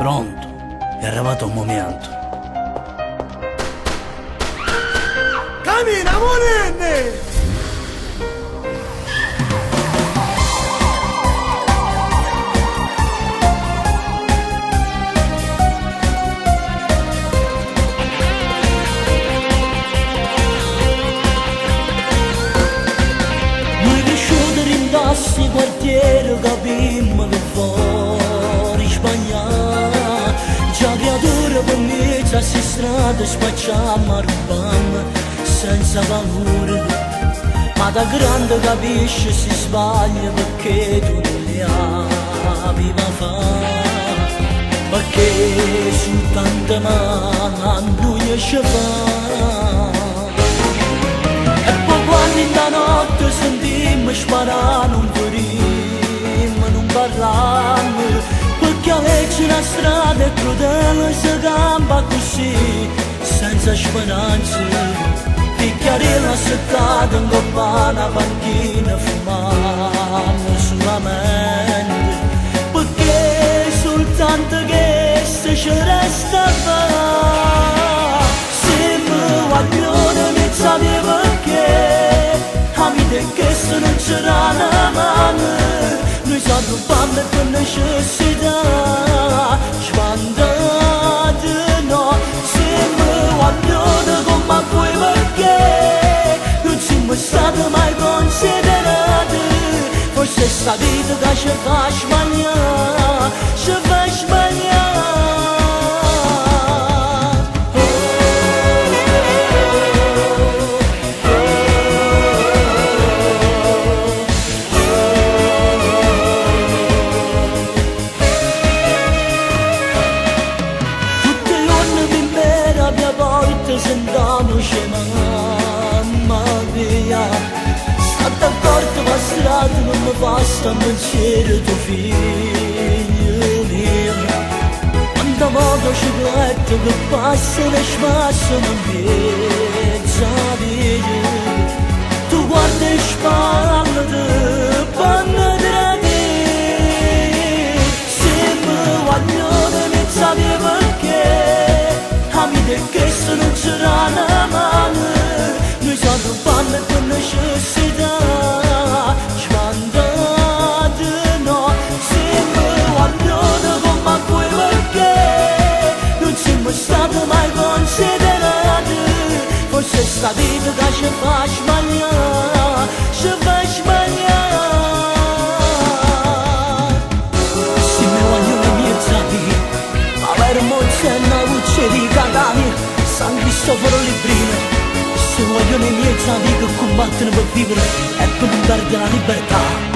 Pronto, è arrivato il momento. Cammina, monenne! Noi cresciuti rindassi quartiere capimmo che fuori Spagna già creatura per me già si strada spacciamo a rubam senza paura ma da grande capisce si sbaglia perché tu non li aveva fa perché su tante mani lui ci fa. E poi quando in la notte sentimmo sparare non ferimmo, non parlammo perché a legge la strada è crudele si campa così senza speranza picchiarella seccata in coppa una panchina fumando solamente perché soltanto che se ci resta a fare se mi guaglione mi sapeva perché amite che se non c'era una mano noi siamo rubando per necessità spandate no se mi guaglione come voi perché non siamo stati mai considerati forse sta vita che ci fa sbagliare ci fa sbagliare. Sentiamoci mamma mia state accorto ma strada non mi basta pensiero tuo figlio mio quanta modo ci metto che passa e spassa non pensa via tu guarda e spallate panna te se mi guaglione mi sapeva perché amite che se non c'era una mano noi siamo rubando per necessità spandate no siamo guaglione come voi perché non siamo stati mai considerati forse sta vita che ci fa sbagliare ci fa sbagliare se mi vogliono i miei zapi avere molti una luce di Catania San Cristoforo Librino se vogliono i miei amici che combattono per vivere e per non perdere la libertà